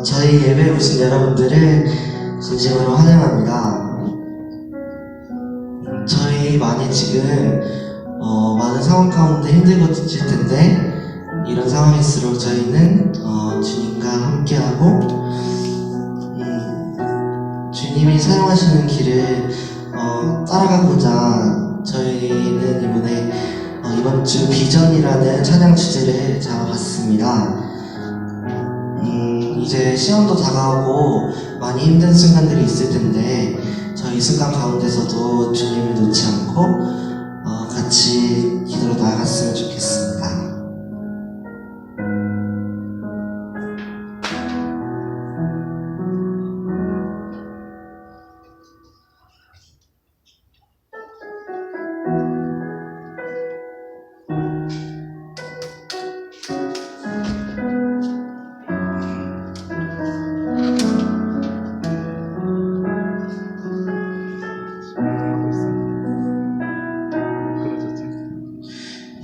저희 예배에 오신 여러분들을 진심으로 환영합니다. 저희 많이 지금 많은 상황 가운데 힘들고 지칠 텐데, 이런 상황일수록 저희는 주님과 함께하고 주님이 사용하시는 길을 따라가고자 저희는 이번 주 비전이라는 찬양 주제를 잡아봤습니다. 이제 시험도 다가오고 많이 힘든 순간들이 있을 텐데, 저희 순간 가운데서도 주님을 놓지 않고 같이 기도로 나아갔으면 좋겠습니다.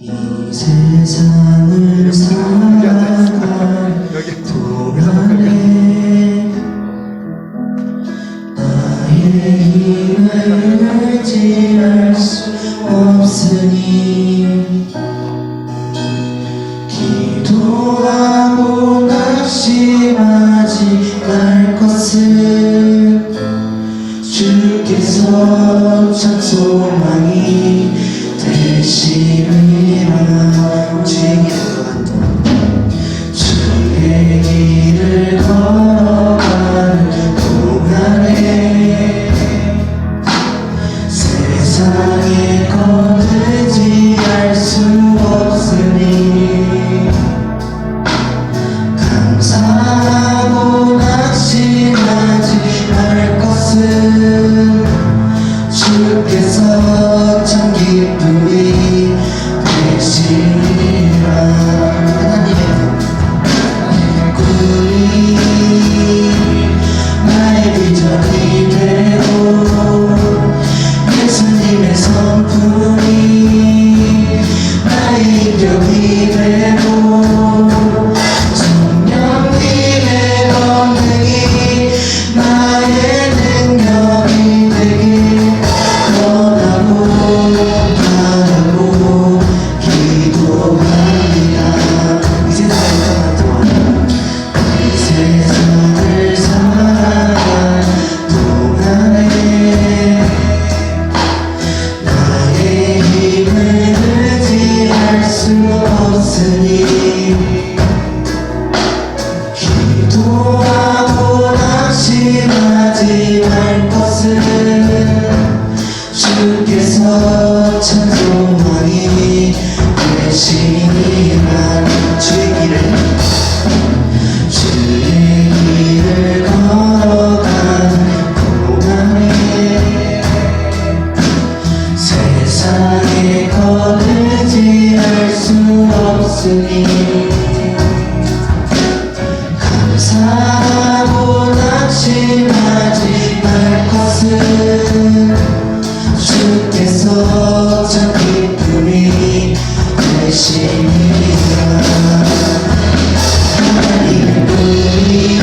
이 세상을 살아갈 동안에 나의 힘을 의지할 수 없으니, 기도하고 낙심하지 말 것을 주께서 참 소망이 되시리라. 주의 길을 걸어가는 동안에 세상에 거두지할 수 없으니, 감사하고 낙심하지 말 것을 주께서 참 기쁨이 되시리라. 하나님의 꿈이 나의 비전이 되고, 예수님의 성품이 나의 인격이 되고, 성령님의 권능이 나의 능력이 되길 원하고 바라고 기도합니다. 이 세상을 살아갈 동안에 나의 힘을 의지할 수 없으니, 기도하고 낙심하지 말 것을 주께서 참 소망이 되시니라. 주의 길을 걸어가는 동안에 세상에 거두지할 수 없으니, 감사하고 낙심하지 말 것을 주께서 참 기쁨이 되시니라. 하나님의 꿈이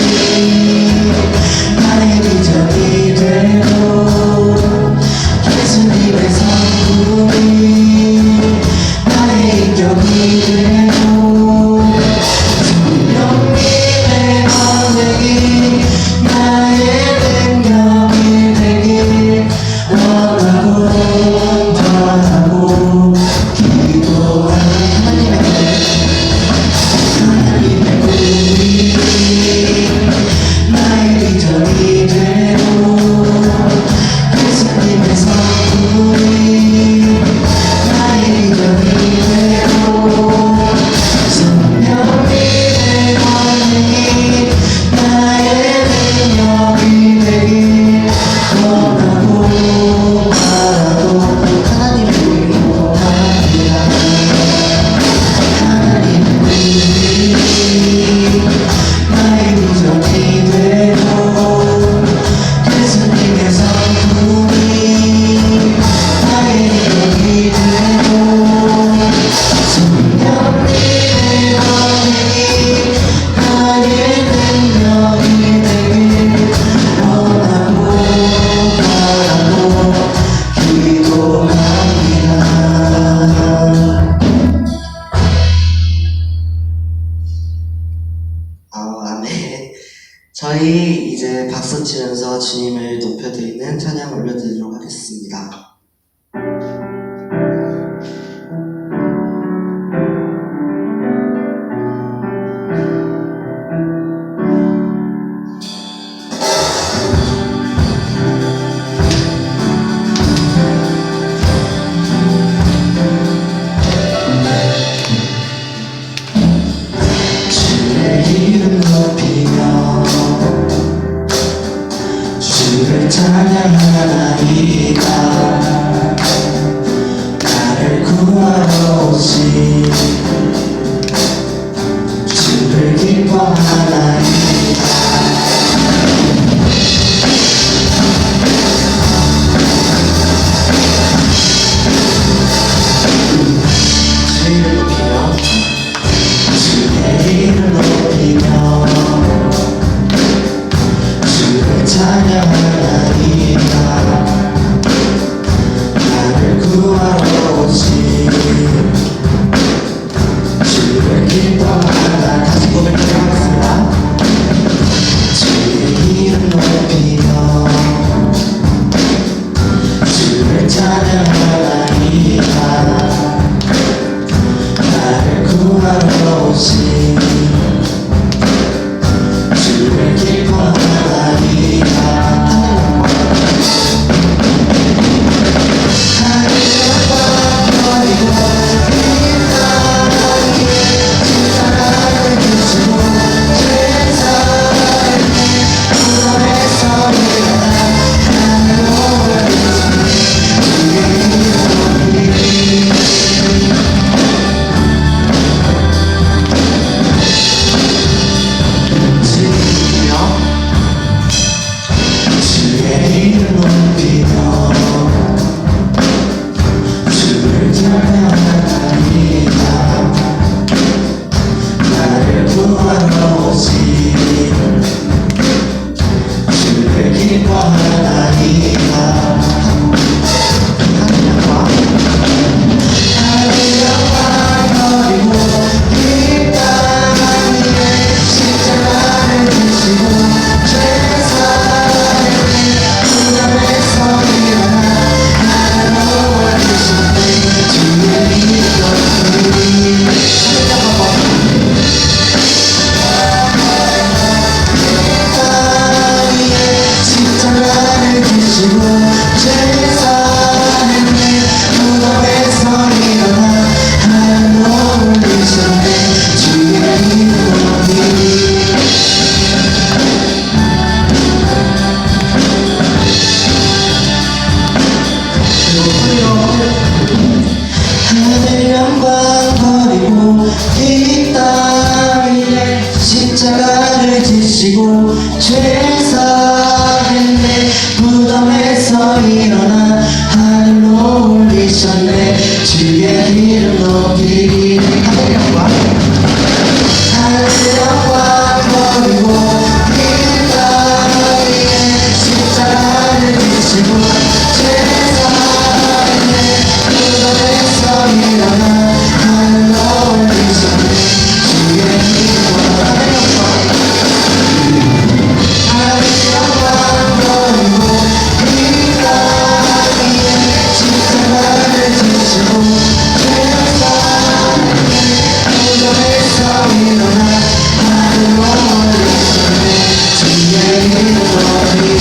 나의 비전이 되고, 예수님의 성품이 나의 인격이 되고, 성령님의 권능이 나의 저희 이제 박수 치면서 주님을 높여드리는 찬양 올려드리도록 하겠습니다. 찬양하나이다. 나를 구하러 오신 주를 기뻐하나이다. 주를 높이며 주의 이름을 높이며 주를 찬양하나이다. 나를 구하러 오신 주를 기뻐하다. 다시 고백하도록 하겠습니다. 주의 이름 높이며 주를 찬양하나이다. 나를 구하러 오신 주를 기뻐하나이다. 하늘 영광 버리고 이 땅 위에 십자가를 지시고 죄 사했네. 무덤에서 일어나 하늘로 올리셨네. 주의 이름 높이리. 하늘 영광 버리고 이 땅 위에 십자가를 지시고 죄 사했네. 무덤에서 일어나 하늘로 올리셨네. 주의 이름 하늘 영광 버리고 이 땅 위에 십자가를 지시고 죄 사했네. 무덤에서 일어나 하늘로 올리셨네. 주의 이름 높이리.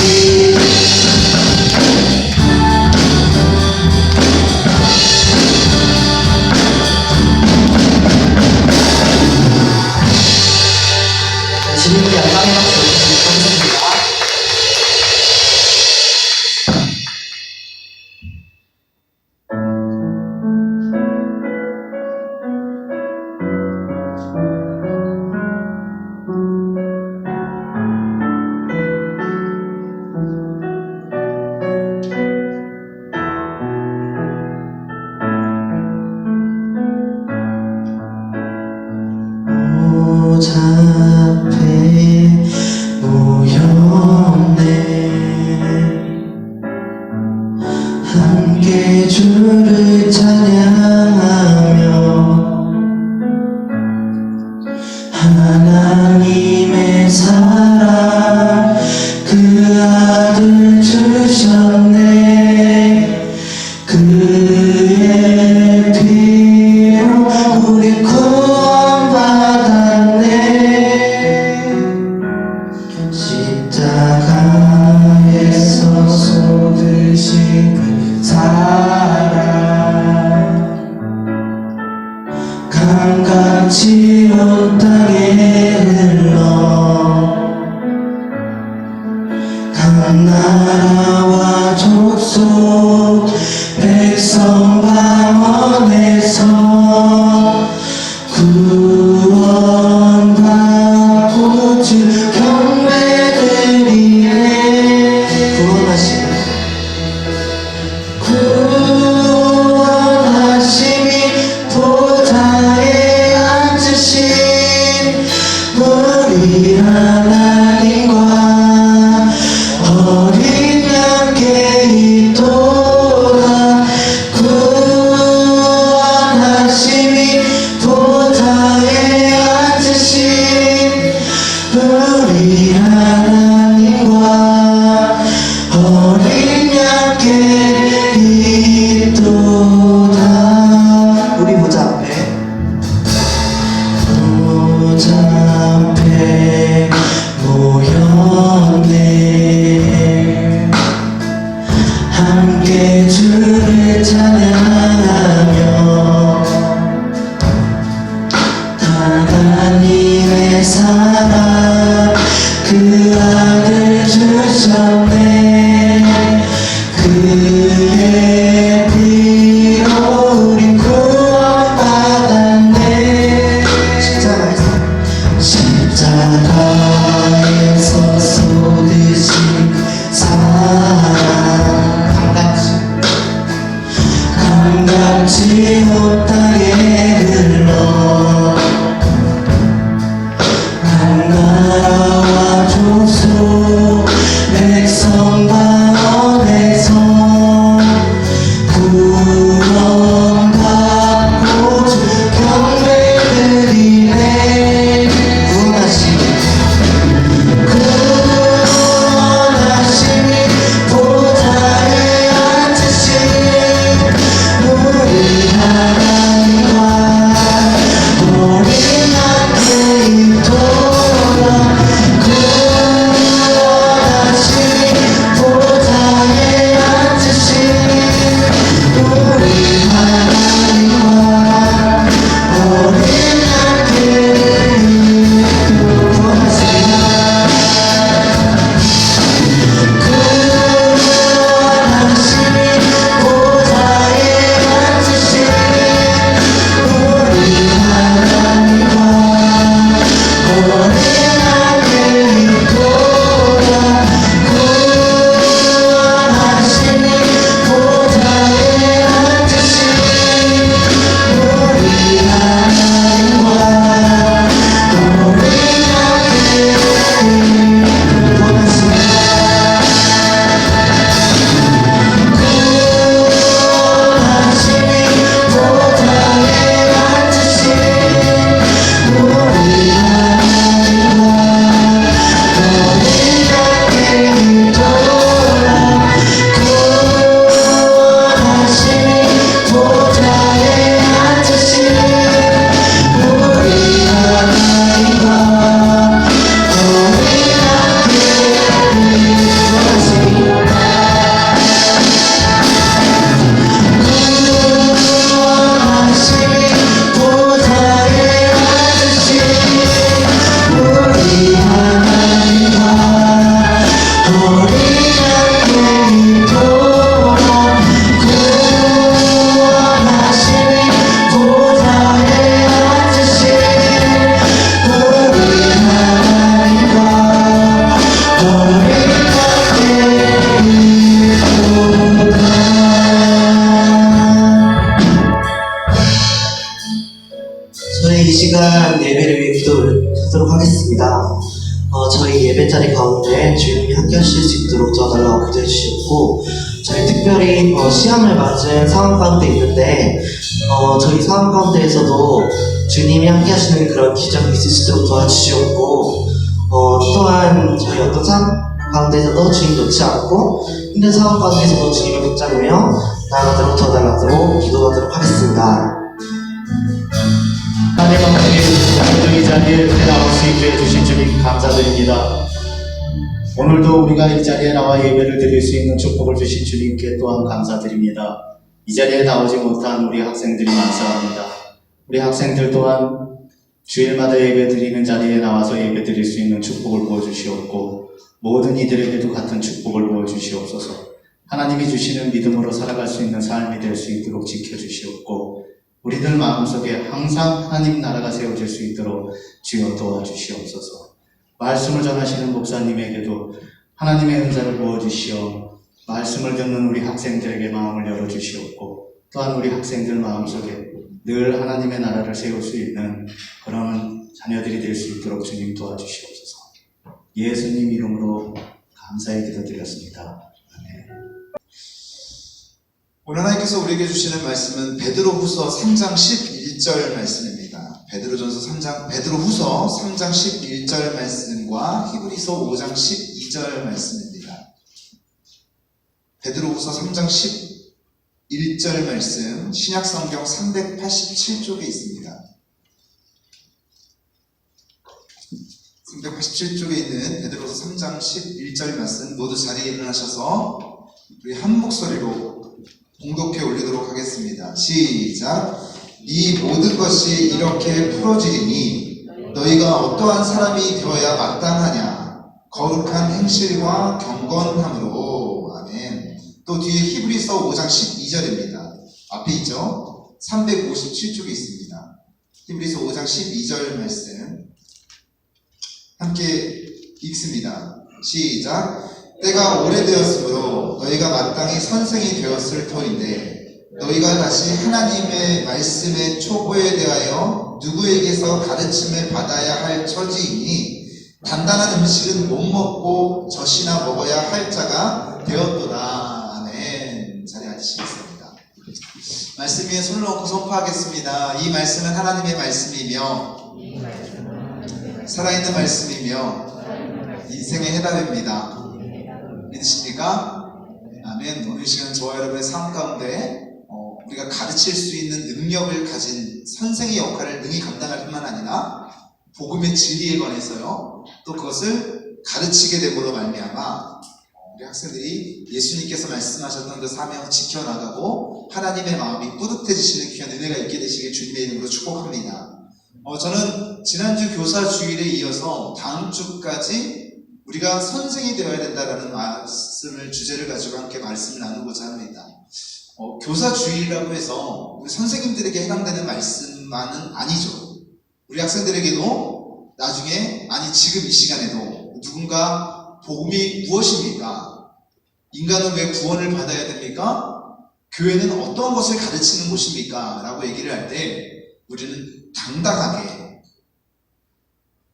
주님께 영광의 박수 드리겠습니다. 오잡해 하나님의 사랑 그 아들 주셨네. 그의 피로 우리 구원받았네. 십자가에서 쏟으신 그 사랑 강같이 온 땅에 흘러 각 나라와 족속 백성 방언에서 구원받고 주 경배드리네. 구원하심이 보좌에 앉으신 우리 하나님과 어린 양께 있도다. 구원하심이 보좌에 앉으신 우리 하나님과 어린 양께 있도다. 우리 보좌 앞에 모였네. 함께 주를 찬양하며 하나님의 사랑 그 아들 주셨네. 그의 피로 우리 구원받았네. 십자가에서 쏟으신 사랑 강같이 온 땅에 흘러 각 나라와 족속 백성 방언에서 구원받고 주 경배드리네. 구원하심이 보좌에 앉으신 우리 하나님과 어린 양께 있도다. 저희 예배 자리 가운데 주님이 함께 하실 수 있도록 도와달라고 기도해 주셨고, 저희 특별히 시험을 맞은 상황 가운데 있는데, 저희 상황 가운데에서도 주님이 함께 하시는 그런 기적이 있을 수 있도록 도와주시었고, 또한 저희 어떤 상황 가운데서도 주님 놓지 않고 힘든 상황 가운데서도 주님을 붙잡으며 나아가도록 도와달라고 기도하도록 하겠습니다. 하나님 아버지, 이 자리에 나올 수 있게 해주신 주님 감사드립니다. 오늘도 우리가 이 자리에 나와 예배를 드릴 수 있는 축복을 주신 주님께 또한 감사드립니다. 이 자리에 나오지 못한 우리 학생들이 많사옵니다. 우리 학생들 또한 주일마다 예배 드리는 자리에 나와서 예배 드릴 수 있는 축복을 부어주시옵고, 모든 이들에게도 같은 축복을 부어주시옵소서. 하나님이 주시는 믿음으로 살아갈 수 있는 삶이 될 수 있도록 지켜주시옵고, 우리들 마음속에 항상 하나님 나라가 세워질 수 있도록 주여 도와주시옵소서. 말씀을 전하시는 목사님에게도 하나님의 은사를 부어주시어 말씀을 듣는 우리 학생들에게 마음을 열어주시옵고, 또한 우리 학생들 마음속에 늘 하나님의 나라를 세울 수 있는 그런 자녀들이 될 수 있도록 주님 도와주시옵소서. 예수님 이름으로 감사의 기도 드렸습니다. 오늘 하나님께서 우리에게 주시는 말씀은 베드로후서 3장 11절 말씀입니다. 베드로후서 3장 11절 말씀과 히브리서 5장 12절 말씀입니다. 베드로후서 3장 11절 말씀, 신약성경 387쪽에 있습니다. 387쪽에 있는 베드로후서 3장 11절 말씀, 모두 자리에 일어나셔서 우리 한 목소리로 공독해 올리도록 하겠습니다. 시작. 이 모든 것이 이렇게 풀어지리니 너희가 어떠한 사람이 되어야 마땅하냐? 거룩한 행실과 경건함으로. 아멘. 또 뒤에 히브리서 5장 12절입니다. 앞에 있죠? 357쪽에 있습니다. 히브리서 5장 12절 말씀 함께 읽습니다. 시작. 때가 오래되었으므로 너희가 마땅히 선생이 되었을 터인데 너희가 다시 하나님의 말씀의 초보에 대하여 누구에게서 가르침을 받아야 할 처지이니 단단한 음식은 못 먹고 젖이나 먹어야 할 자가 되었도다. 아멘. 자리에 앉으시겠습니다. 말씀 위에 손을 얹고 선포하겠습니다. 이 말씀은 하나님의 말씀이며 살아있는 말씀이며 인생의 해답입니다. 믿으십니까? 아멘. 오늘 시간 저와 여러분의 삶 가운데 우리가 가르칠 수 있는 능력을 가진 선생의 역할을 능히 감당할 뿐만 아니라 복음의 진리에 관해서요, 또 그것을 가르치게 됨으로 말미암아 우리 학생들이 예수님께서 말씀하셨던 그 사명을 지켜나가고 하나님의 마음이 뿌듯해지시는 귀한 은혜가 있게 되시길 주님의 이름으로 축복합니다. 저는 지난주 교사 주일에 이어서 다음 주까지 우리가 선생이 되어야 된다라는 말씀을 주제를 가지고 함께 말씀을 나누고자 합니다. 교사 주일이라고 해서 우리 선생님들에게 해당되는 말씀만은 아니죠. 우리 학생들에게도 나중에, 아니 지금 이 시간에도 누군가 복음이 무엇입니까? 인간은 왜 구원을 받아야 됩니까? 교회는 어떤 것을 가르치는 곳입니까? 라고 얘기를 할 때 우리는 당당하게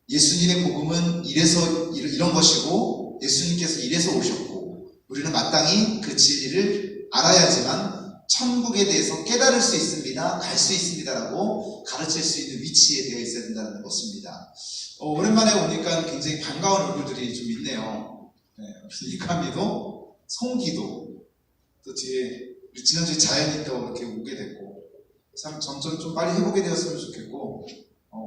예수님의 복음은 이런 것이고 예수님께서 이래서 오셨고 우리는 마땅히 그 진리를 알아야지만 천국에 대해서 깨달을 수 있습니다. 갈 수 있습니다. 라고 가르칠 수 있는 위치에 되어 있어야 된다는 것입니다. 오랜만에 오니까 굉장히 반가운 얼굴들이 좀 있네요. 이카미도, 송기도, 또 뒤에 지난주에 자연이 있다고 이렇게 오게 됐고, 참 점점 좀 빨리 회복이 되었으면 좋겠고,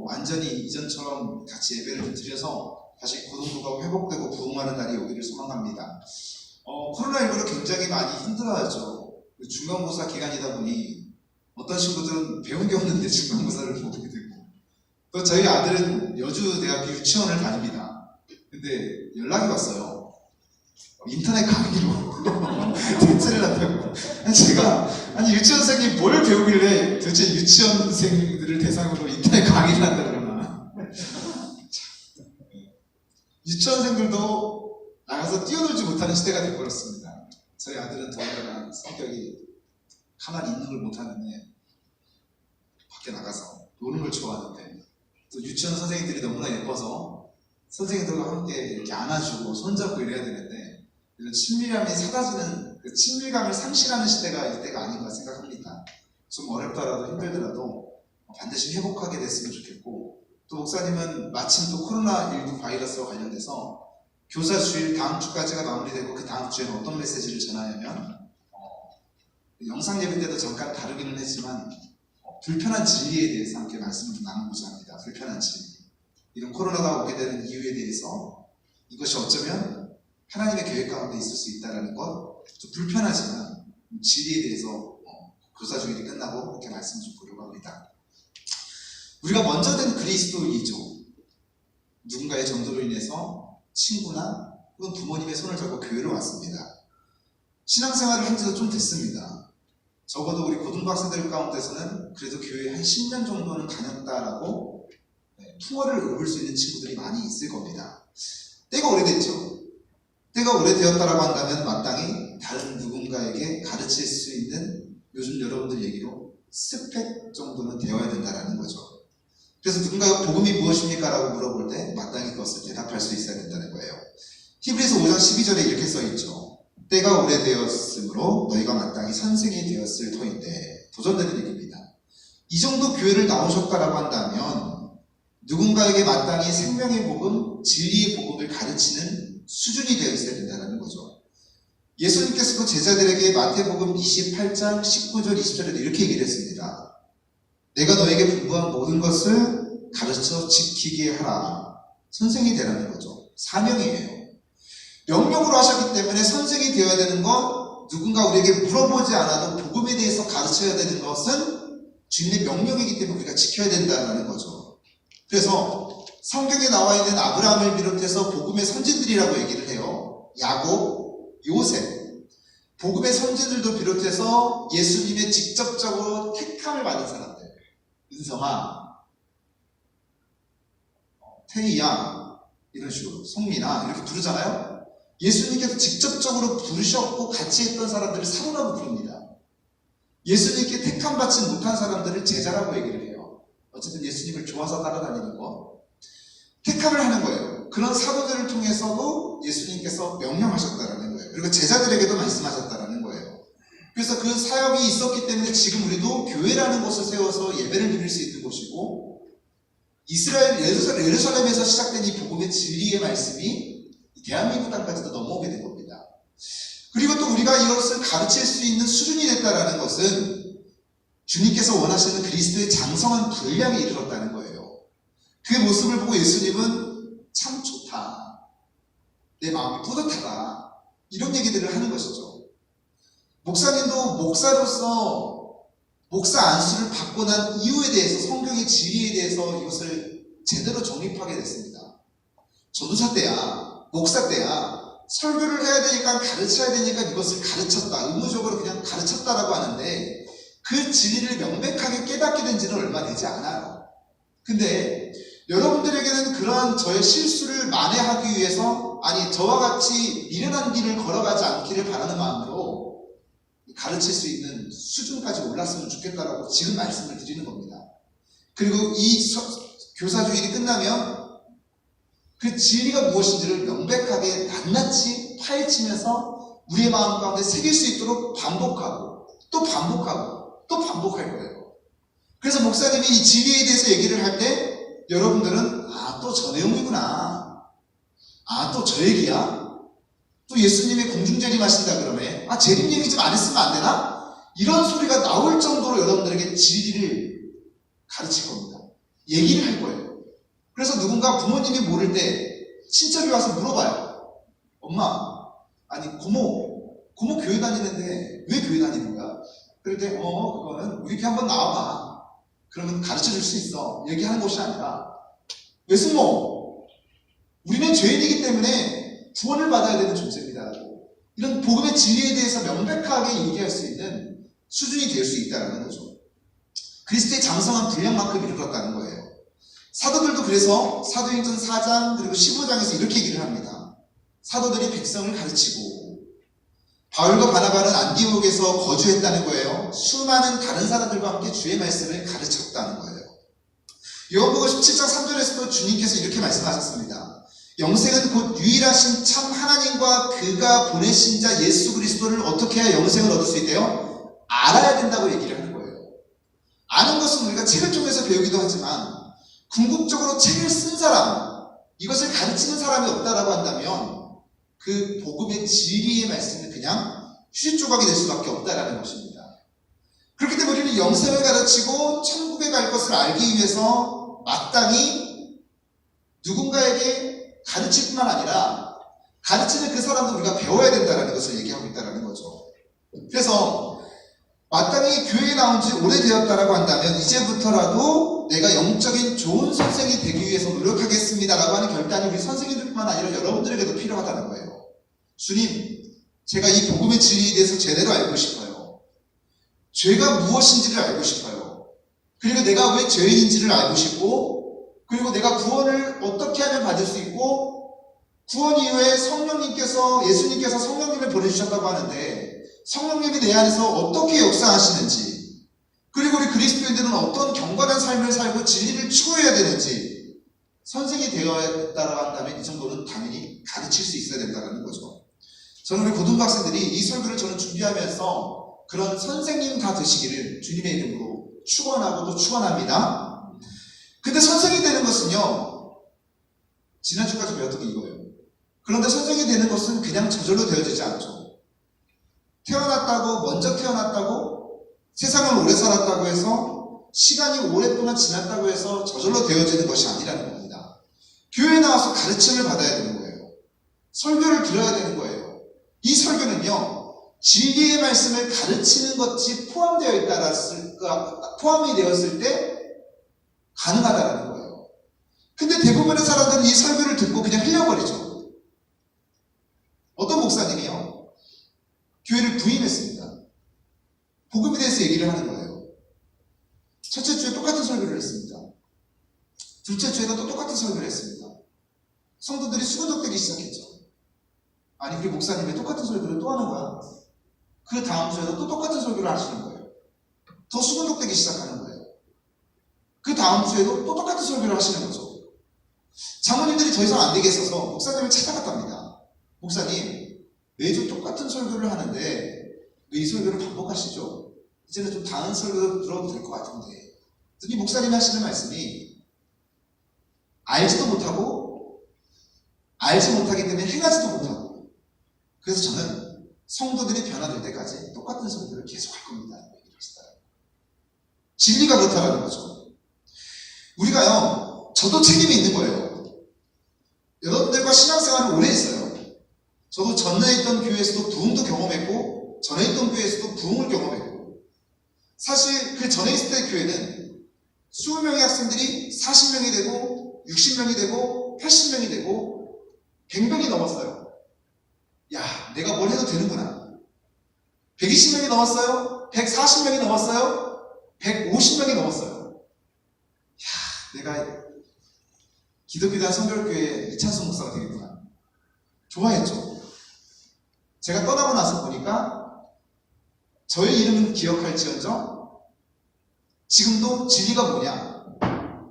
완전히 이전처럼 같이 예배를 좀 드려서 다시 고동도가 회복되고 부흥하는 날이 오기를 소망합니다. 코로나19로 굉장히 많이 힘들어하죠. 중간고사 기간이다 보니 어떤 친구들은 배운 게 없는데 중간고사를 보게 되고, 또 저희 아들은 여주대학교 유치원을 다닙니다. 근데 연락이 왔어요. 인터넷 강의로 대체를 한다고. 제가 아니 유치원생이 뭘 배우길래 도대체 유치원생들을 대상으로 인터넷 강의를 한다 그러나. 유치원생들도 나가서 뛰어놀지 못하는 시대가 되어버렸습니다. 저희 아들은 더군다나 성격이 가만히 있는 걸 못하는데 밖에 나가서 노는 걸 좋아하는데 또 유치원 선생님들이 너무나 예뻐서 선생님들과 함께 이렇게 안아주고 손잡고 이래야 되는데 이런 친밀감이 사라지는 그 친밀감을 상실하는 시대가 이때가 아닌가 생각합니다. 좀 어렵더라도 힘들더라도 반드시 회복하게 됐으면 좋겠고, 또 목사님은 마침 또 코로나19 바이러스와 관련돼서 교사 주일 다음 주까지가 마무리되고 그 다음 주에는 어떤 메시지를 전하냐면 영상 예배 때도 잠깐 다루기는 했지만 불편한 진리에 대해서 함께 말씀을 좀 나누고자 합니다. 불편한 진리, 이런 코로나가 오게 되는 이유에 대해서 이것이 어쩌면 하나님의 계획 가운데 있을 수 있다는 것, 좀 불편하지만 진리에 대해서 교사 주일이 끝나고 이렇게 말씀 좀 보려고 합니다. 우리가 먼저 된 그리스도인이죠. 누군가의 전도로 인해서 친구나 혹은 부모님의 손을 잡고 교회로 왔습니다. 신앙생활을 한 지도 좀 됐습니다. 적어도 우리 고등학생들 가운데서는 그래도 교회에 한 10년 정도는 다녔다라고 풍어를 읊을 수 있는 친구들이 많이 있을 겁니다. 때가 오래됐죠. 때가 오래되었다라고 한다면 마땅히 다른 누군가에게 가르칠 수 있는, 요즘 여러분들 얘기로 스펙 정도는 되어야 된다는 거죠. 그래서 누군가가 복음이 무엇입니까? 라고 물어볼 때 마땅히 그것을 대답할 수 있어야 된다는 거예요. 히브리서 5장 12절에 이렇게 써있죠. 때가 오래되었으므로 너희가 마땅히 선생이 되었을 터인데, 도전되는 얘기입니다. 이 정도 교회를 나오셨다라고 한다면 누군가에게 마땅히 생명의 복음, 진리의 복음을 가르치는 수준이 되어 있어야 된다는 거죠. 예수님께서도 제자들에게 마태복음 28장 19절 20절에도 이렇게 얘기를 했습니다. 내가 너에게 분부한 모든 것을 가르쳐 지키게 하라. 선생이 되라는 거죠. 사명이에요. 명령으로 하셨기 때문에 선생이 되어야 되는 건, 누군가 우리에게 물어보지 않아도 복음에 대해서 가르쳐야 되는 것은 주님의 명령이기 때문에 우리가 지켜야 된다는 거죠. 그래서 성경에 나와 있는 아브라함을 비롯해서 복음의 선진들이라고 얘기를 해요. 야곱, 요셉, 복음의 선진들도 비롯해서 예수님의 직접적으로 택함을 받은 사람들, 은성아, 태희야, 이런 식으로 송민아 이렇게 부르잖아요. 예수님께서 직접적으로 부르셨고 같이 했던 사람들을 사도라고 부릅니다. 예수님께 택함받지 못한 사람들을 제자라고 얘기를 해요. 어쨌든 예수님을 좋아서 따라다니는 거, 택함을 하는 거예요. 그런 사도들을 통해서도 예수님께서 명령하셨다는 거예요. 그리고 제자들에게도 말씀하셨다는 거예요. 그래서 그 사역이 있었기 때문에 지금 우리도 교회라는 곳을 세워서 예배를 드릴 수 있는 곳이고, 이스라엘 예루살렘에서 시작된 이 복음의 진리의 말씀이 대한민국 땅까지도 넘어오게 된 겁니다. 그리고 또 우리가 이것을 가르칠 수 있는 수준이 됐다는 것은 주님께서 원하시는 그리스도의 장성한 분량에 이르렀다는 거예요. 그 모습을 보고 예수님은 참 좋다, 내 마음이 뿌듯하다, 이런 얘기들을 하는 것이죠. 목사님도 목사로서 목사 안수를 받고 난 이유에 대해서, 성경의 진리에 대해서 이것을 제대로 정립하게 됐습니다. 전도사 때야, 목사 때야 설교를 해야 되니까, 가르쳐야 되니까 이것을 가르쳤다, 의무적으로 그냥 가르쳤다라고 하는데 그 진리를 명백하게 깨닫게 된 지는 얼마 되지 않아요. 근데 여러분들에게는 그러한 저의 실수를 만회하기 위해서, 아니 저와 같이 미련한 길을 걸어가지 않기를 바라는 마음으로 가르칠 수 있는 수준까지 올랐으면 좋겠다라고 지금 말씀을 드리는 겁니다. 그리고 이 교사주일이 끝나면 그 진리가 무엇인지를 명백하게 낱낱이 파헤치면서 우리의 마음 가운데 새길 수 있도록 반복하고 또 반복하고 또 반복할 거예요. 그래서 목사님이 이 진리에 대해서 얘기를 할 때 여러분들은 또 저 내용이구나, 또 저 얘기야, 또 예수님이 공중재림하신다 그러네, 재림 얘기 좀 안 했으면 안 되나? 이런 소리가 나올 정도로 여러분들에게 진리를 가르칠 겁니다. 얘기를 할 거예요. 그래서 누군가 부모님이 모를 때 친척이 와서 물어봐요. 엄마, 아니 고모 교회 다니는데 왜 교회 다니는 거야? 그럴 때 그거는 우리 교회 한번 나와봐, 그러면 가르쳐 줄 수 있어, 얘기하는 것이 아니라, 외숙모, 우리는 죄인이기 때문에 구원을 받아야 되는 존재입니다, 이런 복음의 진리에 대해서 명백하게 얘기할 수 있는 수준이 될 수 있다는 거죠. 그리스도의 장성한 분량만큼 이르렀다는 거예요. 사도들도 그래서 사도행전 4장 그리고 15장에서 이렇게 얘기를 합니다. 사도들이 백성을 가르치고, 바울과 바나바는 안디옥에서 거주했다는 거예요. 수많은 다른 사람들과 함께 주의 말씀을 가르쳤다는 거예요. 요한복음 17장 3절에서도 주님께서 이렇게 말씀하셨습니다. 영생은 곧 유일하신 참 하나님과 그가 보내신 자 예수 그리스도를 어떻게 해야 영생을 얻을 수 있대요? 알아야 된다고 얘기를 하는 거예요. 아는 것은 우리가 책을 통해서 배우기도 하지만 궁극적으로 책을 쓴 사람, 이것을 가르치는 사람이 없다라고 한다면 그 복음의 진리의 말씀은 그냥 휴지 조각이 될 수밖에 없다라는 것입니다. 그렇기 때문에 우리는 영생을 가르치고 천국에 갈 것을 알기 위해서 마땅히 누군가에게 가르칠 뿐만 아니라 가르치는 그 사람도 우리가 배워야 된다는 것을 얘기하고 있다는 거죠. 그래서 마땅히 교회에 나온 지 오래되었다라고 한다면 이제부터라도 내가 영적인 좋은 선생이 되기 위해서 노력하겠습니다라고 하는 결단이 우리 선생님들뿐만 아니라 여러분들에게도 필요하다는 거예요. 주님, 제가 이 복음의 진리에 대해서 제대로 알고 싶어요. 죄가 무엇인지를 알고 싶어요. 그리고 내가 왜 죄인인지를 알고 싶고, 그리고 내가 구원을 어떻게 하면 받을 수 있고, 구원 이후에 예수님께서 성령님을 보내주셨다고 하는데 성령님이 내 안에서 어떻게 역사하시는지, 그리고 우리 그리스도인들은 어떤 경건한 삶을 살고 진리를 추구해야 되는지 선생이 되어야겠다고 한다면 이 정도는 당연히 가르칠 수 있어야 된다는 거죠. 저는 우리 고등학생들이 이 설교를 저는 준비하면서 그런 선생님 다 되시기를 주님의 이름으로 축원하고 또 축원합니다. 근데 선생이 되는 것은요, 지난주까지 배웠던 게 이거예요. 그런데 선생이 되는 것은 그냥 저절로 되어지지 않죠. 먼저 태어났다고, 세상을 오래 살았다고 해서, 시간이 오랫동안 지났다고 해서 저절로 되어지는 것이 아니라는 겁니다. 교회에 나와서 가르침을 받아야 되는 거예요. 설교를 들어야 되는 거예요. 이 설교는요, 진리의 말씀을 가르치는 것이 포함이 되었을 때 가능하다는 거예요. 근데 대부분의 사람들은 이 설교를 듣고 그냥 흘려버리죠. 어떤 목사님이요, 교회를 부임했습니다. 복음에 대해서 얘기를 하는 거예요. 첫째 주에 똑같은 설교를 했습니다. 둘째 주에도 또 똑같은 설교를 했습니다. 성도들이 수근덕되기 시작했죠. 아니, 우리 목사님이 똑같은 설교를 또 하는 거야. 그 다음 주에도 또 똑같은 설교를 하시는 거예요. 더 수근덕되기 시작하는 거예요. 그 다음 주에도 또 똑같은 설교를 하시는 거죠. 장모님들이 더 이상 안 되겠어서 목사님을 찾아갔답니다. 목사님, 매주 똑같은 설교를 하는데 왜 이 설교를 반복하시죠? 이제는 좀 다른 설교를 들어도 될 것 같은데. 이 목사님이 하시는 말씀이 알지도 못하고 알지 못하기 때문에 행하지도 못하고, 그래서 저는 성도들이 변화될 때까지 똑같은 설교를 계속 할 겁니다. 얘기를 하시더라고요. 진리가 그렇다라는 거죠. 우리가요, 저도 책임이 있는 거예요. 여러분들과 신앙생활을 오래 했어요. 저도 전에 있던 교회에서도 부흥도 경험했고, 전에 있던 교회에서도 부흥을 경험했고, 사실 그 전에 있을 때 교회는 20명의 학생들이 40명이 되고, 60명이 되고, 80명이 되고, 100명이 넘었어요. 야, 내가 뭘 해도 되는구나. 120명이 넘었어요. 140명이 넘었어요. 150명이 넘었어요. 야, 내가 기독교단 성결교회 이찬수 목사가 되겠구나. 좋아했죠. 제가 떠나고 나서 보니까 저의 이름은 기억할지언정 지금도 진리가 뭐냐,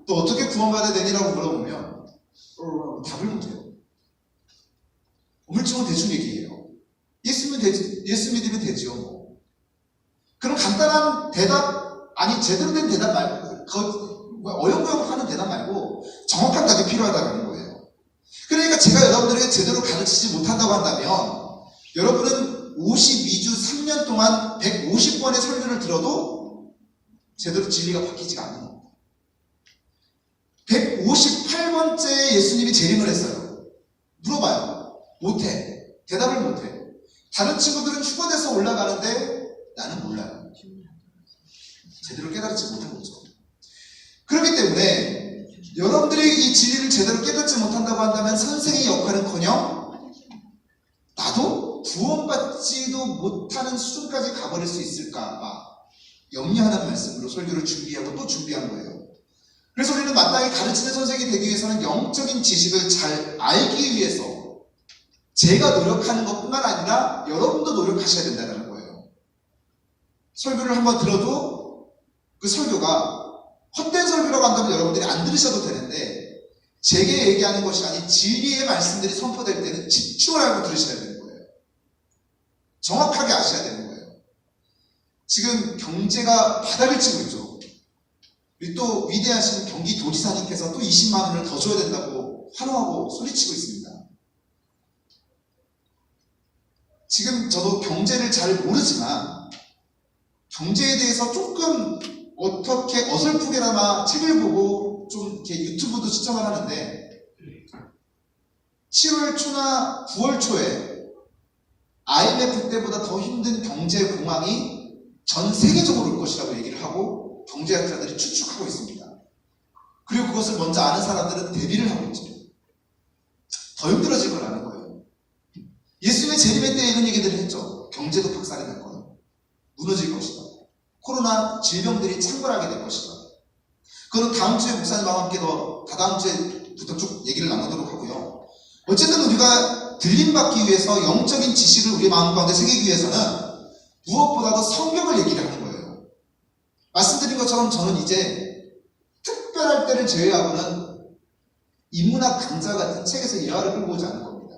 또 어떻게 구원받아야 되니라고 물어보면 답을 못해요. 우물쭈물 대충 얘기해요. 예수 믿으면 되지요. 뭐. 그럼 간단한 대답, 아니 제대로 된 대답 말고, 어영부영 하는 대답 말고 정확한 답이 필요하다는 거예요. 그러니까 제가 여러분들에게 제대로 가르치지 못한다고 한다면 여러분은 52주 3년 동안 150번의 설교를 들어도 제대로 진리가 바뀌지가 않는 겁니다. 158번째 예수님이 재림을 했어요. 물어봐요. 못해. 대답을 못해. 다른 친구들은 휴거돼서 올라가는데 나는 몰라요. 제대로 깨달지 못한 거죠. 그렇기 때문에 여러분들이 이 진리를 제대로 깨닫지 못한다고 한다면 선생의 역할은커녕 나도 구원받지도 못하는 수준까지 가버릴 수 있을까 염려하는 말씀으로 설교를 준비하고 또 준비한 거예요. 그래서 우리는 마땅히 가르치는 선생이 되기 위해서는 영적인 지식을 잘 알기 위해서 제가 노력하는 것뿐만 아니라 여러분도 노력하셔야 된다는 거예요. 설교를 한번 들어도 그 설교가 헛된 설교라고 한다면 여러분들이 안 들으셔도 되는데, 제게 얘기하는 것이 아닌 진리의 말씀들이 선포될 때는 집중을 하고 들으셔야 되는 거예요. 정확하게 아셔야 되는 거예요. 지금 경제가 바닥을 치고 있죠. 우리 또 위대하신 경기도지사님께서 또 20만 원을 더 줘야 된다고 환호하고 소리치고 있습니다. 지금 저도 경제를 잘 모르지만 경제에 대해서 조금 어떻게 어설프게나마 책을 보고 좀 이렇게 유튜브도 시청을 하는데 7월 초나 9월 초에 IMF 때보다 더 힘든 경제 공황이 전 세계적으로 올 것이라고 얘기를 하고 경제학자들이 추측하고 있습니다. 그리고 그것을 먼저 아는 사람들은 대비를 하고 있죠. 더 힘들어질 거라는 거예요. 예수님의 재림의 때에 이런 얘기들을 했죠. 경제도 박살이 날 거야. 무너질 것이다. 코로나 질병들이 창궐하게 될 것이다. 그건 다음 주에 목사님과 함께 더 다다음 주에부터 쭉 얘기를 나누도록 하고요. 어쨌든 우리가 들림받기 위해서 영적인 지식을 우리 마음 가운데 새기기 위해서는 무엇보다도 성경을 얘기를 하는 거예요. 말씀드린 것처럼 저는 이제 특별할 때를 제외하고는 인문학 강좌 같은 책에서 예화를 끌고 오지 않을 겁니다.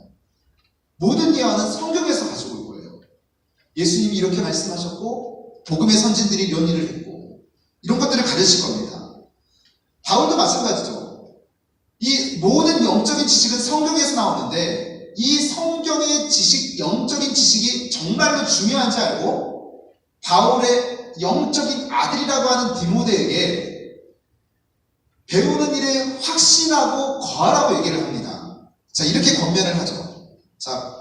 모든 예화는 성경에서 가지고 올 거예요. 예수님이 이렇게 말씀하셨고 복음의 선진들이 이런 일을 했고 이런 것들을 가르칠 겁니다. 바울도 마찬가지죠. 이 모든 영적인 지식은 성경에서 나오는데 이 성경의 지식, 영적인 지식이 정말로 중요한지 알고 바울의 영적인 아들이라고 하는 디모데에게 배우는 일에 확신하고 거하라고 얘기를 합니다. 자, 이렇게 권면을 하죠. 자,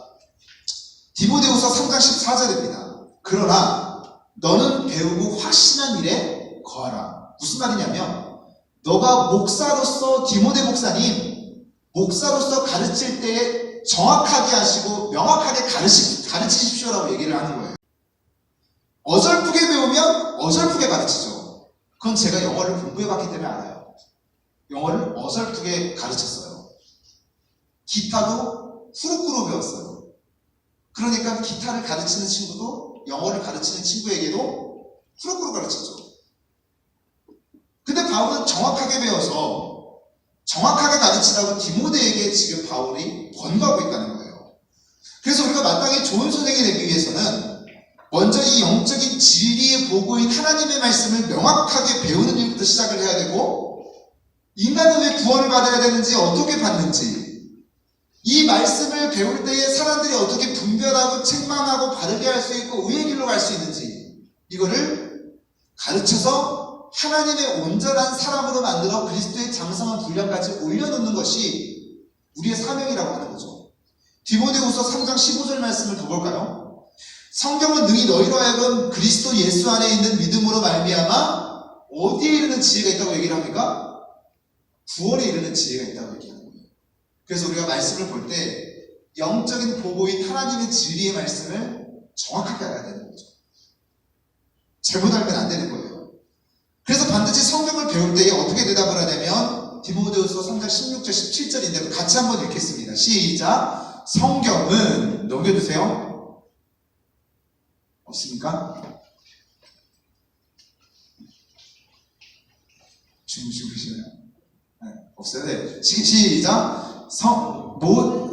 디모데후서 3장 14절입니다. 그러나 너는 배우고 확신한 일에 거하라. 무슨 말이냐면 너가 목사로서 디모데 목사님 목사로서 가르칠 때에 정확하게 하시고 명확하게 가르치십시오라고 얘기를 하는 거예요. 어설프게 배우면 어설프게 가르치죠. 그건 제가 영어를 공부해봤기 때문에 알아요. 영어를 어설프게 가르쳤어요. 기타도 후루꾸로 배웠어요. 그러니까 기타를 가르치는 친구도 영어를 가르치는 친구에게도 후루꾸로 가르쳤죠. 근데 바울은 정확하게 배워서 정확하게 가르치라고 디모데에게 지금 바울이 권고하고 있다는 거예요. 그래서 우리가 마땅히 좋은 선생이 되기 위해서는 먼저 이 영적인 진리의 보고인 하나님의 말씀을 명확하게 배우는 일부터 시작을 해야 되고 인간은 왜 구원을 받아야 되는지 어떻게 받는지 이 말씀을 배울 때에 사람들이 어떻게 분별하고 책망하고 바르게 할 수 있고 의의 길로 갈 수 있는지 이거를 가르쳐서 하나님의 온전한 사람으로 만들어 그리스도의 장성한 분량까지 올려놓는 것이 우리의 사명이라고 하는 거죠. 디모데후서 3장 15절 말씀을 더 볼까요? 성경은 능히 너희로 하여금 그리스도 예수 안에 있는 믿음으로 말미암아 어디에 이르는 지혜가 있다고 얘기를 합니까? 구원에 이르는 지혜가 있다고 얘기하는 거예요. 그래서 우리가 말씀을 볼 때 영적인 보고인 하나님의 진리의 말씀을 정확하게 알아야 되는 거죠. 잘못 알면 안 되는 거예요. 그래서 반드시 성경을 배울 때에 어떻게 대답을 하냐면 디모데후서 3장 16절 17절인데 같이 한번 읽겠습니다. 시작. 성경은 넘겨주세요. 없습니까? 주무시고 계시나요? 네, 없어요. 네. 시작.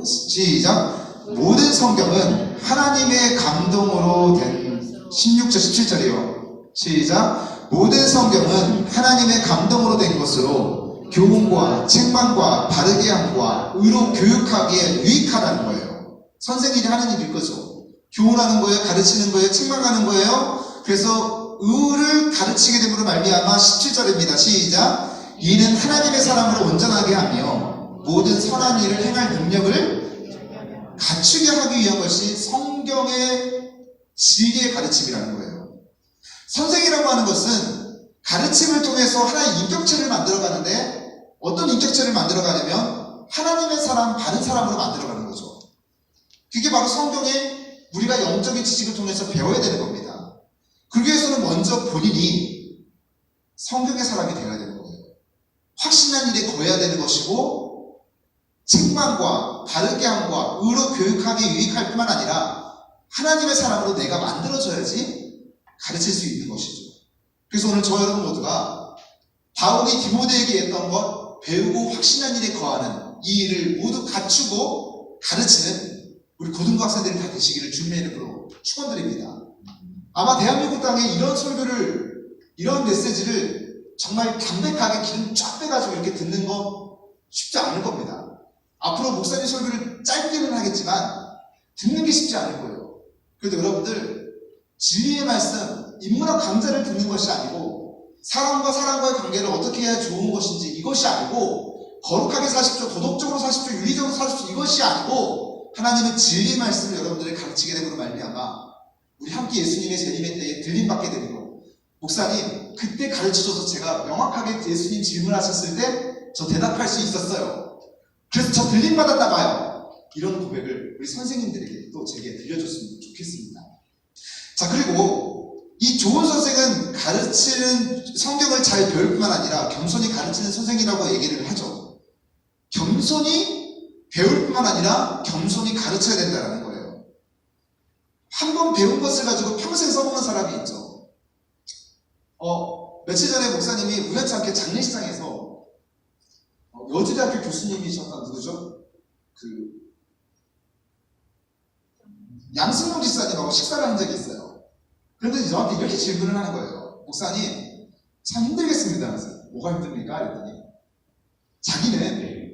시작. 모든 성경은 하나님의 감동으로 된 16절 17절이요. 시작. 모든 성경은 하나님의 감동으로 된 것으로 교훈과 책망과 바르게 함과 의로 교육하기에 유익하다는 거예요. 선생님이 하는 일일 거죠. 교훈하는 거예요, 가르치는 거예요, 책망하는 거예요. 그래서 의를 가르치게 됨으로 말미암아 17절입니다. 시작. 이는 하나님의 사람으로 온전하게 하며 모든 선한 일을 행할 능력을 갖추게 하기 위한 것이 성경의 진리의 가르침이라는 거예요. 선생이라고 하는 것은 가르침을 통해서 하나의 인격체를 만들어가는데 어떤 인격체를 만들어가냐면 하나님의 사람, 바른 사람으로 만들어가는 거죠. 그게 바로 성경에 우리가 영적인 지식을 통해서 배워야 되는 겁니다. 그러기 위해서는 먼저 본인이 성경의 사람이 되어야 되는 거예요. 확신한 일에 거해야 되는 것이고 책망과 바르게 함과 의로 교육하기에 유익할 뿐만 아니라 하나님의 사람으로 내가 만들어져야지 가르칠 수 있는 것이죠. 그래서 오늘 저 여러분 모두가 바울이 디모데에게 했던 것 배우고 확신한 일에 거하는 이 일을 모두 갖추고 가르치는 우리 고등부 학생들이 다 되시기를 주님의 이름으로 축원드립니다. 아마 대한민국 땅에 이런 설교를, 이런 메시지를 정말 담백하게 기름 쫙 빼가지고 이렇게 듣는 건 쉽지 않을 겁니다. 앞으로 목사님 설교를 짧게는 하겠지만 듣는 게 쉽지 않을 거예요. 그래도 여러분들 진리의 말씀, 인문학 강좌를 듣는 것이 아니고 사람과 사람과의 관계를 어떻게 해야 좋은 것인지 이것이 아니고 거룩하게 사십시오, 도덕적으로 사십시오, 윤리적으로 사십시오 이것이 아니고 하나님의 진리의 말씀을 여러분들에게 가르치게 됨으로 말미암아 우리 함께 예수님의 재림의 때에 들림받게 되는 거. 목사님 그때 가르쳐줘서 제가 명확하게 예수님 질문하셨을 때 저 대답할 수 있었어요. 그래서 저 들림받았나 봐요. 이런 고백을 우리 선생님들에게 또 제게 들려줬으면 좋겠습니다. 자, 그리고 이 좋은 선생은 가르치는 성경을 잘 배울 뿐만 아니라 겸손히 가르치는 선생이라고 얘기를 하죠. 겸손히 배울 뿐만 아니라 겸손히 가르쳐야 된다는 거예요. 한 번 배운 것을 가지고 평생 써먹는 사람이 있죠. 며칠 전에 목사님이 우연치 않게 장례식장에서 여주대학교 교수님이셨던 누구죠? 양승용 집사님하고 식사를 한 적이 있어요. 그런데 저한테 이렇게 질문을 하는 거예요. 목사님, 참 힘들겠습니다. 그래서 뭐가 힘듭니까? 그랬더니 자기는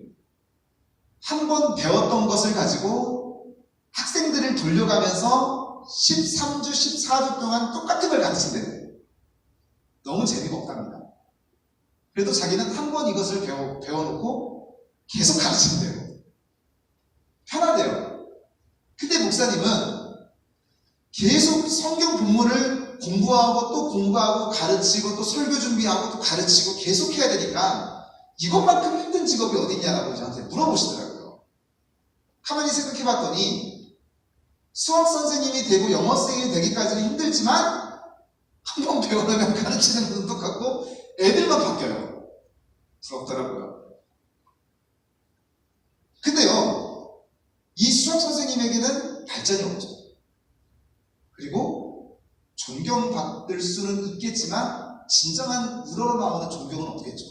한 번 배웠던 것을 가지고 학생들을 돌려가면서 13주, 14주 동안 똑같은 걸 가르친대요. 너무 재미가 없답니다. 그래도 자기는 한 번 이것을 배워놓고 계속 가르친대요. 편하대요. 근데 목사님은 계속 성경 본문을 공부하고 또 공부하고 가르치고 또 설교 준비하고 또 가르치고 계속 해야 되니까 이것만큼 힘든 직업이 어딨냐라고 저한테 물어보시더라고요. 가만히 생각해 봤더니 수학 선생님이 되고 영어 선생님이 되기까지는 힘들지만 한 번 배우려면 가르치는 것은 똑같고 애들만 바뀌어요. 부럽더라고요. 근데요, 이 수학 선생님에게는 발전이 없죠. 그리고 존경받을 수는 있겠지만 진정한 우러러 나오는 존경은 없겠죠.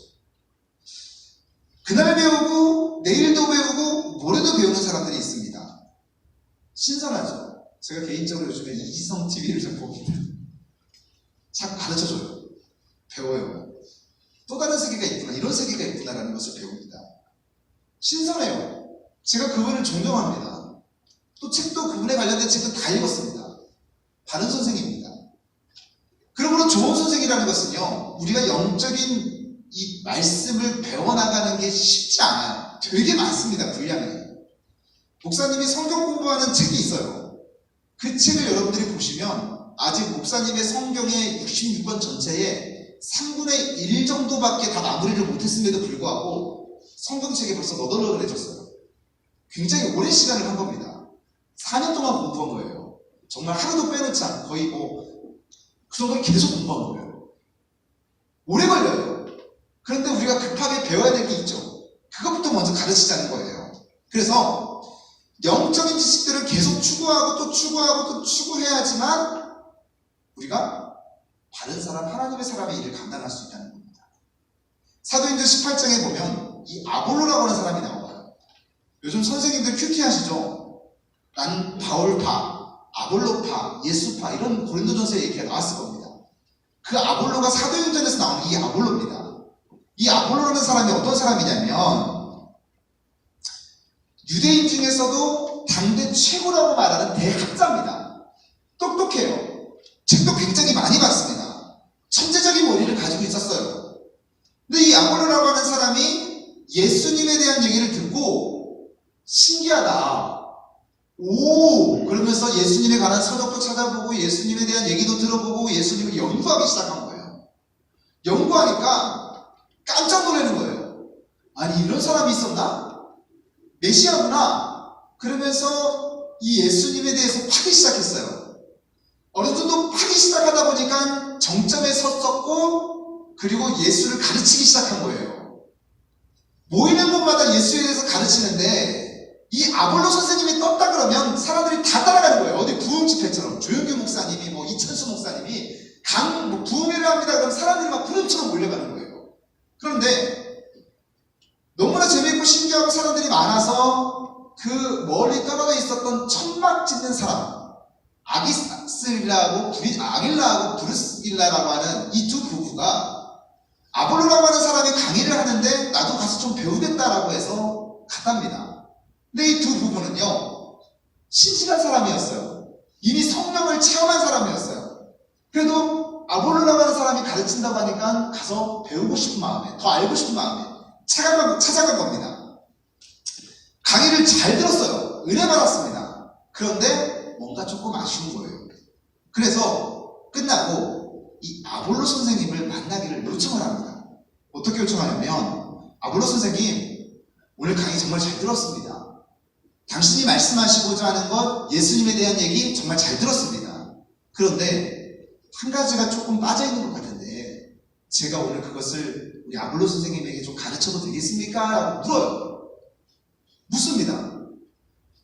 그날 배우고 내일도 배우고 모레도 배우는 사람들이 있습니다. 신선하죠. 제가 개인적으로 요즘에 이지성 TV를 좀 봅니다. 자꾸 가르쳐줘요. 배워요. 또 다른 세계가 있구나, 이런 세계가 있구나라는 것을 배웁니다. 신선해요. 제가 그분을 존경합니다. 또 책도 그분에 관련된 책은 다 읽었습니다. 바른 선생입니다. 그러므로 좋은 선생이라는 것은요, 우리가 영적인 이 말씀을 배워나가는 게 쉽지 않아요. 되게 많습니다. 분량이. 목사님이 성경 공부하는 책이 있어요. 그 책을 여러분들이 보시면 아직 목사님의 성경의 66권 전체에 3분의 1 정도밖에 다 마무리를 못했음에도 불구하고 성경책이 벌써 너덜너덜해졌어요. 굉장히 오랜 시간을 한 겁니다. 4년 동안 공부한 거예요. 정말 하루도 빼놓지 않고 거의 그 정도를 계속 공부한 거예요. 오래 걸려요. 그런데 우리가 급하게 배워야 될 게 있죠. 그것부터 먼저 가르치자는 거예요. 그래서 영적인 지식들을 계속 추구하고 또 추구하고 또 추구해야지만 우리가 바른 사람, 하나님의 사람의 일을 감당할 수 있다는 겁니다. 사도행전 18장에 보면 이 아볼로라고 하는 사람이 나와요. 요즘 선생님들 큐티하시죠? 난 바울파, 아볼로파, 예수파 이런 고린도전서의 얘기가 나왔을 겁니다. 그 아볼로가 사도행전에서 나오는 이 아볼로입니다. 이 아볼로라는 사람이 어떤 사람이냐면 유대인 중에서도 당대 최고라고 말하는 대학자입니다. 똑똑해요. 책도 굉장히 많이 봤습니다. 천재적인 머리를 가지고 있었어요. 근데 이 아볼로라고 하는 사람이 예수님에 대한 얘기를 듣고 신기하다. 오! 그러면서 예수님에 관한 서적도 찾아보고 예수님에 대한 얘기도 들어보고 예수님을 연구하기 시작한 거예요. 연구하니까 깜짝 놀라는 거예요. 아니 이런 사람이 있었나? 메시아구나. 그러면서 이 예수님에 대해서 파기 시작했어요. 어느 정도 파기 시작하다 보니까 정점에 섰었고 그리고 예수를 가르치기 시작한 거예요. 모이는 곳마다 예수에 대해서 가르치는데 이 아볼로 선생님이 떴다 그러면 사람들이 다 따라가는 거예요. 어디 부흥 집회처럼 조영규 목사님이 이천수 목사님이 부흥회를 합니다. 그럼 사람들이 막 구름처럼 몰려가는 거예요. 그런데 많아서 그 멀리 떨어져 있었던 천막 짓는 사람, 아길라하고 브리스길라라고 하는 이 두 부부가 아볼로라고 하는 사람이 강의를 하는데 나도 가서 좀 배우겠다라고 해서 갔답니다. 근데 이 두 부부는요, 신실한 사람이었어요. 이미 성령을 체험한 사람이었어요. 그래도 아볼로라고 하는 사람이 가르친다고 하니까 가서 배우고 싶은 마음에, 더 알고 싶은 마음에 찾아간 겁니다. 강의를 잘 들었어요. 은혜 받았습니다. 그런데 뭔가 조금 아쉬운 거예요. 그래서 끝나고 이 아볼로 선생님을 만나기를 요청을 합니다. 어떻게 요청하냐면, 아볼로 선생님, 오늘 강의 정말 잘 들었습니다. 당신이 말씀하시고자 하는 것, 예수님에 대한 얘기 정말 잘 들었습니다. 그런데 한 가지가 조금 빠져있는 것 같은데 제가 오늘 그것을 우리 아볼로 선생님에게 좀 가르쳐도 되겠습니까? 라고 물어요. 묻습니다.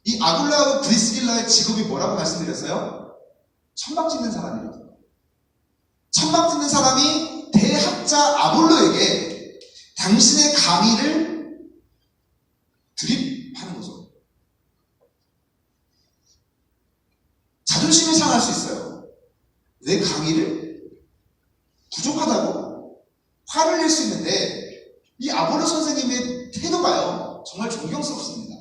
이 아굴라하고 브리스길라의 직업이 뭐라고 말씀드렸어요? 천막 짓는 사람이라고. 천막 짓는 사람이 대학자 아볼로에게 당신의 강의를 드립하는 거죠. 자존심이 상할 수 있어요. 내 강의를 부족하다고 화를 낼 수 있는데 이 아볼로 선생님의 태도가요, 정말 존경스럽습니다.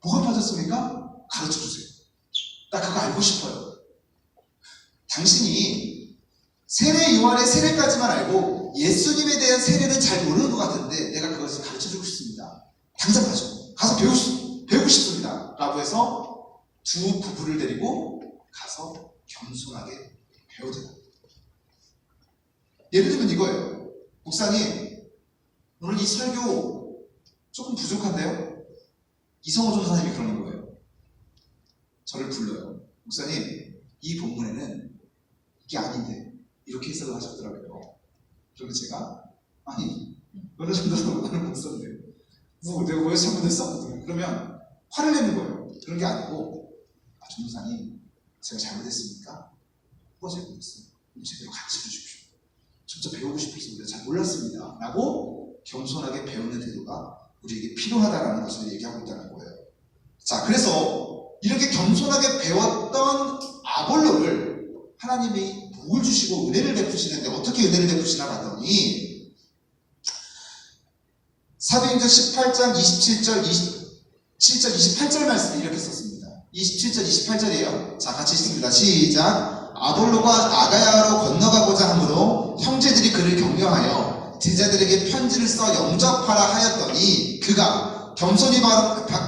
뭐가 빠졌습니까? 가르쳐주세요. 나 그거 알고 싶어요. 당신이 세례 요한의 세례까지만 알고 예수님에 대한 세례는 잘 모르는 것 같은데 내가 그것을 가르쳐주고 싶습니다. 당장 가서 배우고 싶습니다. 라고 해서 두 부부를 데리고 가서 겸손하게 배우더라. 예를 들면 이거예요. 목사님, 오늘 이 설교 조금 부족한데요? 이성호 전사님이 그러는 거예요. 저를 불러요. 목사님, 이 본문에는 이게 아닌데 이렇게 해석을 하셨더라고요. 그러면 제가, 아니, 어느 정도 나는 목사인데 내가 왜 잘못했어? 그러면 화를 내는 거예요. 그런 게 아니고, 전도사님, 제가 잘못했습니까? 뭐가 잘못했어요? 제대로 가르쳐 주십시오. 진짜 배우고 싶었습니다. 잘 몰랐습니다. 라고 겸손하게 배우는 태도가 우리에게 필요하다라는 것을 얘기하고 있다는 거예요. 자, 그래서 이렇게 겸손하게 배웠던 아볼로를 하나님이 복을 주시고 은혜를 베푸시는데 어떻게 은혜를 베푸시나 봤더니 사도행전 18장 27절 28절 말씀을 이렇게 썼습니다. 27절 28절이에요. 자, 같이 읽습니다. 시작. 아볼로가 아가야로 건너가고자 하므로 형제들이 그를 격려하여 제자들에게 편지를 써 영접하라 하였더니 그가 겸손히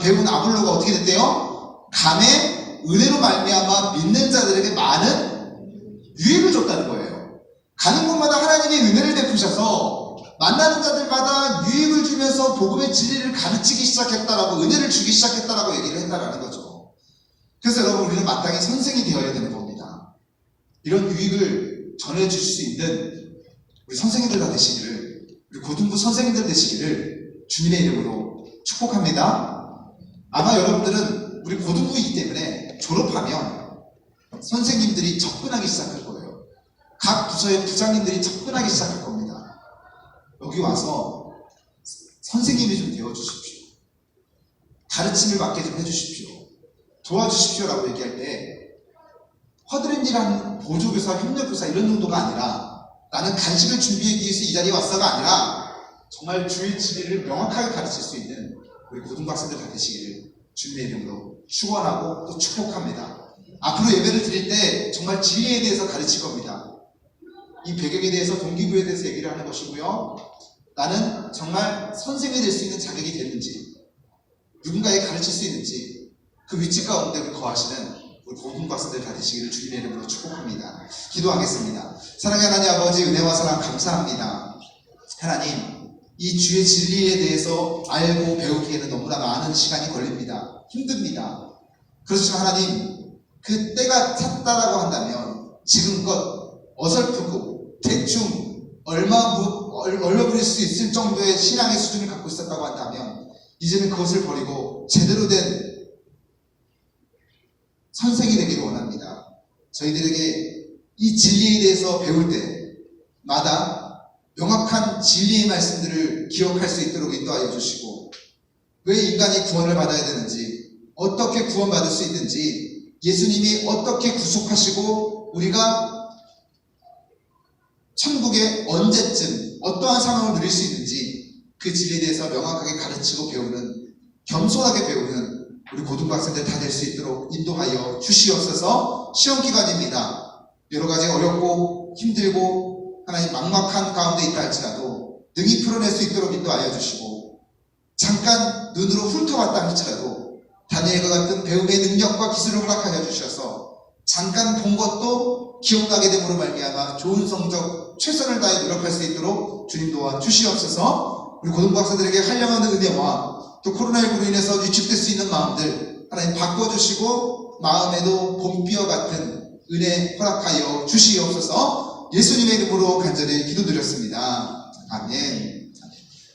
배운 아볼로가 어떻게 됐대요? 감에 은혜로 말미암아 믿는 자들에게 많은 유익을 줬다는 거예요. 가는 곳마다 하나님의 은혜를 베푸셔서 만나는 자들마다 유익을 주면서 복음의 진리를 가르치기 시작했다라고, 은혜를 주기 시작했다라고 얘기를 했다라는 거죠. 그래서 여러분, 우리는 마땅히 선생이 되어야 되는 겁니다. 이런 유익을 전해줄 수 있는 우리 선생님들 다 되시기를, 우리 고등부 선생님들 되시기를 주님의 이름으로 축복합니다. 아마 여러분들은 우리 고등부이기 때문에 졸업하면 선생님들이 접근하기 시작할 거예요. 각 부서의 부장님들이 접근하기 시작할 겁니다. 여기 와서 선생님이 좀 되어주십시오. 가르침을 맡게 좀 해주십시오. 도와주십시오라고 얘기할 때 허드렛일하는 보조교사, 협력교사 이런 정도가 아니라 나는 간식을 준비하기 위해서 이 자리에 왔어가 아니라 정말 주의 진리를 명확하게 가르칠 수 있는 우리 고등학생들 다 되시기를 주님의 이름으로 축원하고 또 축복합니다. 앞으로 예배를 드릴 때 정말 진리에 대해서 가르칠 겁니다. 이 배경에 대해서, 동기부여에 대해서 얘기를 하는 것이고요. 나는 정말 선생이 될 수 있는 자격이 됐는지, 누군가에게 가르칠 수 있는지 그 위치 가운데 거하시는 우리 고등학생들 다 되시기를 주님의 이름으로 축복합니다. 기도하겠습니다. 사랑의 하나님 아버지, 은혜와 사랑 감사합니다. 하나님, 이 주의 진리에 대해서 알고 배우기에는 너무나 많은 시간이 걸립니다. 힘듭니다. 그렇지만 하나님, 그 때가 찼다라고 한다면 지금껏 어설프고 대충 얼려버릴 수 있을 정도의 신앙의 수준을 갖고 있었다고 한다면 이제는 그것을 버리고 제대로 된 선생이 되기를 원합니다. 저희들에게 이 진리에 대해서 배울 때마다 명확한 진리의 말씀들을 기억할 수 있도록 인도하여 주시고 왜 인간이 구원을 받아야 되는지, 어떻게 구원받을 수 있는지, 예수님이 어떻게 구속하시고 우리가 천국에 언제쯤 어떠한 상황을 누릴 수 있는지 그 진리에 대해서 명확하게 가르치고 배우는, 겸손하게 배우는 우리 고등학생들 다 될 수 있도록 인도하여 주시옵소서. 시험 기간입니다. 여러 가지 어렵고 힘들고 하나님 막막한 가운데 있다 할지라도 능히 풀어낼 수 있도록 인도하여 주시고, 잠깐 눈으로 훑어봤다 할지라도 다니엘과 같은 배움의 능력과 기술을 허락하여 주셔서 잠깐 본 것도 기억나게 됨으로 말미암아 좋은 성적 최선을 다해 노력할 수 있도록 주님 도와 주시옵소서. 우리 고등학생들에게 한량한 은혜와 또 코로나19로 인해서 위축될 수 있는 마음들 하나님 바꿔주시고 마음에도 봄비와 같은 은혜 허락하여 주시옵소서. 예수님의 이름으로 간절히 기도드렸습니다. 아멘.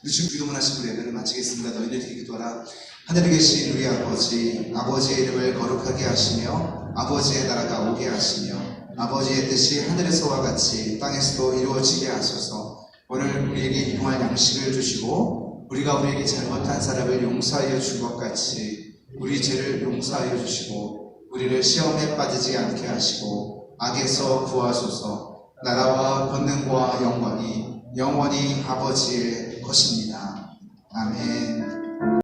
우리 지금 기도문 하신 우리 예배를 마치겠습니다. 너희들 되게 기도하라. 하늘에 계신 우리 아버지, 아버지의 이름을 거룩하게 하시며 아버지의 나라가 오게 하시며 아버지의 뜻이 하늘에서와 같이 땅에서도 이루어지게 하소서. 오늘 우리에게 일용할 양식을 주시고 우리가 우리에게 잘못한 사람을 용서하여 준 것 같이 우리 죄를 용서하여 주시고 우리를 시험에 빠지지 않게 하시고 악에서 구하소서. 나라와 권능과 영광이 영원히 아버지의 것입니다. 아멘.